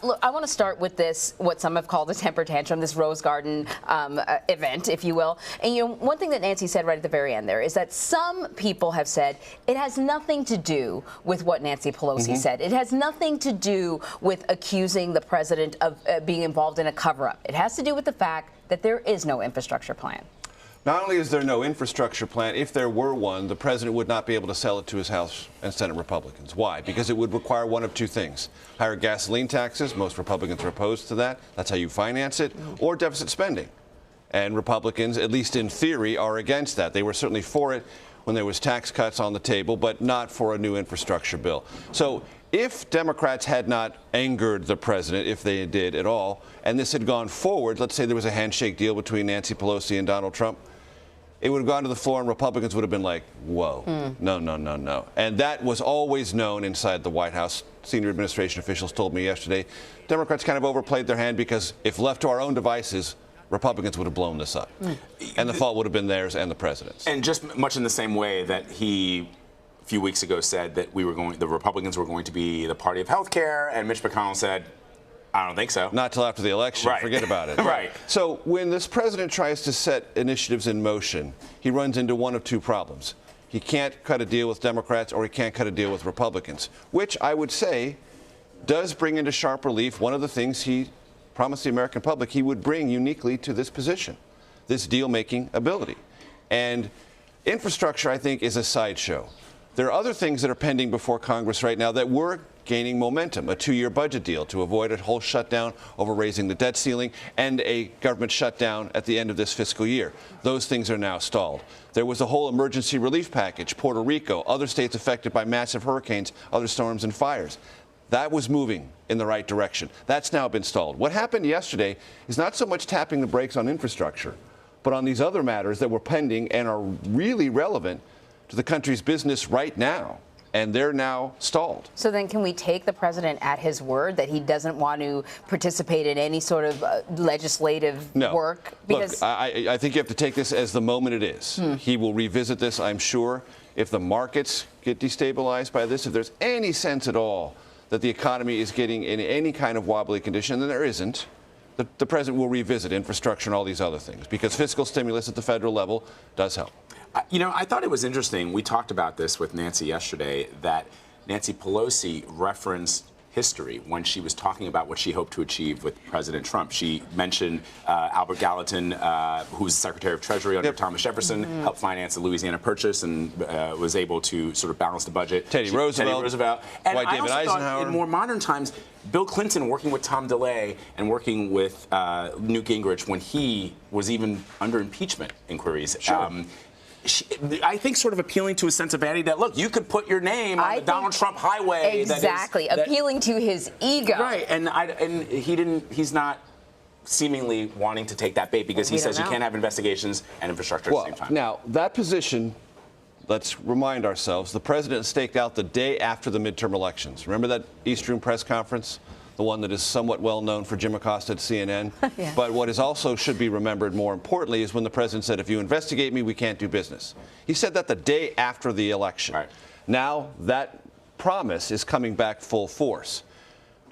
Look, I want to start with this, what some have called a temper tantrum, this Rose Garden event, if you will. And, one thing that Nancy said right at the very end there is that some people have said it has nothing to do with what Nancy Pelosi said. It has nothing to do with accusing the president of being involved in a cover-up. It has to do with the fact that there is no infrastructure plan. Not only is there no infrastructure plan, if there were one, the president would not be able to sell it to his House and Senate Republicans. Why? Because it would require one of two things. Higher gasoline taxes, most Republicans are opposed to that. That's how you finance it. Or deficit spending. And Republicans, at least in theory, are against that. They were certainly for it when there was tax cuts on the table, but not for a new infrastructure bill. So if Democrats had not angered the president, if they did at all, and this had gone forward, let's say there was a handshake deal between Nancy Pelosi and Donald Trump, it would have gone to the floor and Republicans would have been like, whoa, no, no, no, no. And that was always known inside the White House. Senior administration officials told me yesterday, Democrats kind of overplayed their hand because if left to our own devices, Republicans would have blown this up. And the fault would have been theirs and the president's. And just much in the same way that he a few weeks ago said that the Republicans were going to be the party of health care, and Mitch McConnell said, I don't think so. Not till after the election. Right. Forget about it. Right. So when this president tries to set initiatives in motion, he runs into one of two problems. He can't cut a deal with Democrats or he can't cut a deal with Republicans, which I would say does bring into sharp relief one of the things he promised the American public he would bring uniquely to this position, this deal-making ability. And infrastructure, I think, is a sideshow. There are other things that are pending before Congress right now that were gaining momentum, a 2-year budget deal to avoid a whole shutdown over raising the debt ceiling and a government shutdown at the end of this fiscal year. Those things are now stalled. There was a whole emergency relief package, Puerto Rico, other states affected by massive hurricanes, other storms and fires. That was moving in the right direction. That's now been stalled. What happened yesterday is not so much tapping the brakes on infrastructure, but on these other matters that were pending and are really relevant to the country's business right now, and they're now stalled. So then can we take the president at his word that he doesn't want to participate in any sort of legislative work? Because look, I think you have to take this as the moment it is. He will revisit this, I'm sure. If the markets get destabilized by this, if there's any sense at all that the economy is getting in any kind of wobbly condition, then there isn't. The president will revisit infrastructure and all these other things because fiscal stimulus at the federal level does help. I thought it was interesting. We talked about this with Nancy yesterday, that Nancy Pelosi referenced history when she was talking about what she hoped to achieve with President Trump. She mentioned Albert Gallatin, who was Secretary of Treasury under Thomas Jefferson, helped finance the Louisiana Purchase and was able to sort of balance the budget. Teddy Roosevelt. And Dwight David Eisenhower. In more modern times, Bill Clinton working with Tom DeLay and working with Newt Gingrich when he was even under impeachment inquiries. Sure. I think sort of appealing to a sense of vanity that, look, you could put your name on the Donald Trump highway. Exactly. Appealing to his ego. Right. And he's not seemingly wanting to take that bait because he says you can't have investigations and infrastructure at the same time. Now, that position, let's remind ourselves, the president staked out the day after the midterm elections. Remember that East Room press conference? The one that is somewhat well known for Jim Acosta at CNN. Yeah. But what is also should be remembered more importantly is when the president said, if you investigate me, we can't do business. He said that the day after the election. Right. Now that promise is coming back full force.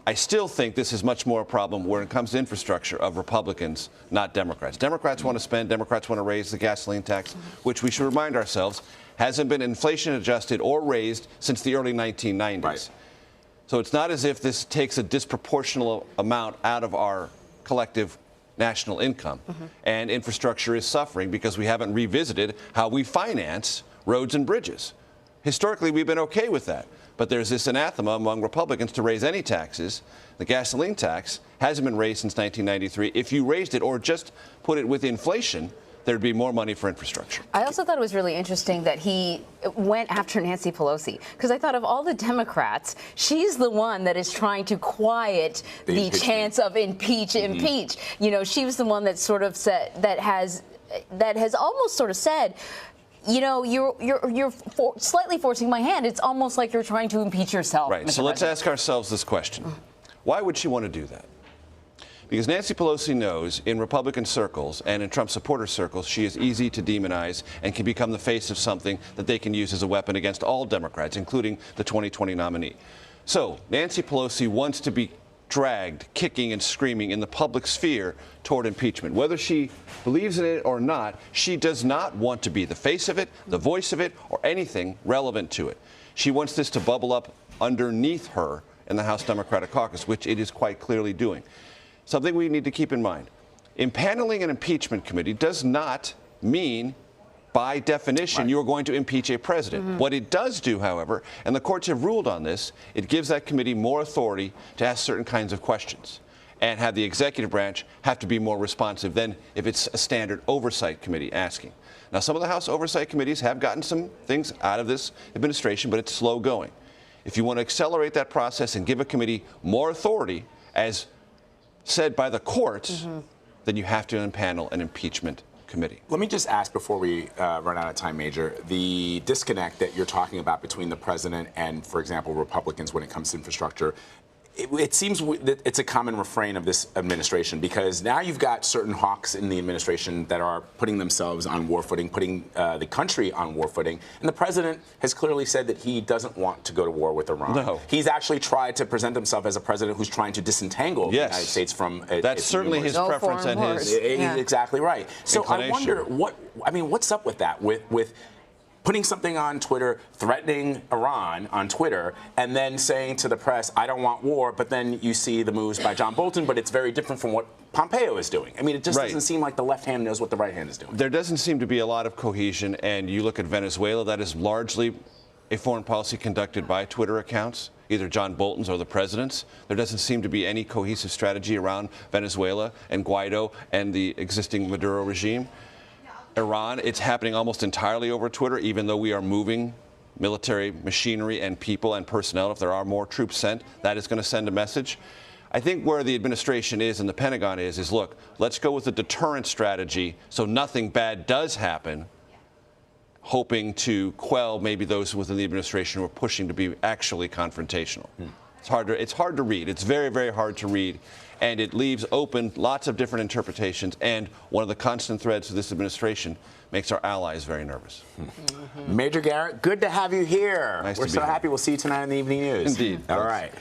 I still think this is much more a problem when it comes to infrastructure of Republicans, not Democrats. Democrats want to spend, Democrats want to raise the gasoline tax, which we should remind ourselves hasn't been inflation adjusted or raised since the early 1990s. Right. So it's not as if this takes a disproportional amount out of our collective national income. And infrastructure is suffering because we haven't revisited how we finance roads and bridges. Historically, we've been okay with that. But there's this anathema among Republicans to raise any taxes. The gasoline tax hasn't been raised since 1993. If you raised it or just put it with inflation, there'd be more money for infrastructure. I also thought it was really interesting that he went after Nancy Pelosi, because I thought of all the Democrats, she's the one that is trying to quiet the chance of impeach. You know, she was the one that sort of said, that has almost sort of said, you know, you're slightly forcing my hand. It's almost like you're trying to impeach yourself. Right. So let's ask ourselves this question. Why would she want to do that? Because Nancy Pelosi knows in Republican circles and in Trump supporter circles, she is easy to demonize and can become the face of something that they can use as a weapon against all Democrats, including the 2020 nominee. So Nancy Pelosi wants to be dragged kicking and screaming in the public sphere toward impeachment. Whether she believes in it or not, she does not want to be the face of it, the voice of it, or anything relevant to it. She wants this to bubble up underneath her in the House Democratic Caucus, which it is quite clearly doing. Something we need to keep in mind. Impaneling an impeachment committee does not mean, by definition, you're going to impeach a president. What it does do, however, and the courts have ruled on this, it gives that committee more authority to ask certain kinds of questions and have the executive branch have to be more responsive than if it's a standard oversight committee asking. Now, some of the House oversight committees have gotten some things out of this administration, but it's slow going. If you want to accelerate that process and give a committee more authority, as said by the courts, then you have to impanel an impeachment committee. Let me just ask before we run out of time, Major, the disconnect that you're talking about between the president and, for example, Republicans when it comes to infrastructure. It seems that it's a common refrain of this administration, because now you've got certain hawks in the administration that are putting themselves on war footing, putting the country on war footing. And the president has clearly said that he doesn't want to go to war with Iran. No. He's actually tried to present himself as a president who's trying to disentangle the United States from That's certainly his preference and his. Exactly right. So I wonder what's up with that? With putting something on Twitter, threatening Iran on Twitter, and then saying to the press, I don't want war, but then you see the moves by John Bolton, but it's very different from what Pompeo is doing. I mean, it just doesn't seem like the left hand knows what the right hand is doing. There doesn't seem to be a lot of cohesion, and you look at Venezuela, that is largely a foreign policy conducted by Twitter accounts, either John Bolton's or the president's. There doesn't seem to be any cohesive strategy around Venezuela and Guaido and the existing Maduro regime. Iran, it's happening almost entirely over Twitter, even though we are moving military machinery and people and personnel. If there are more troops sent, that is going to send a message. I think where the administration is and the Pentagon is look, let's go with a deterrent strategy so nothing bad does happen, hoping to quell maybe those within the administration who are pushing to be actually confrontational. It's hard to read. It's very, very hard to read. And it leaves open lots of different interpretations. And one of the constant threads of this administration makes our allies very nervous. Major Garrett, good to have you here. Nice We're to be so here. happy. We'll see you tonight in the Evening News. Indeed. All right.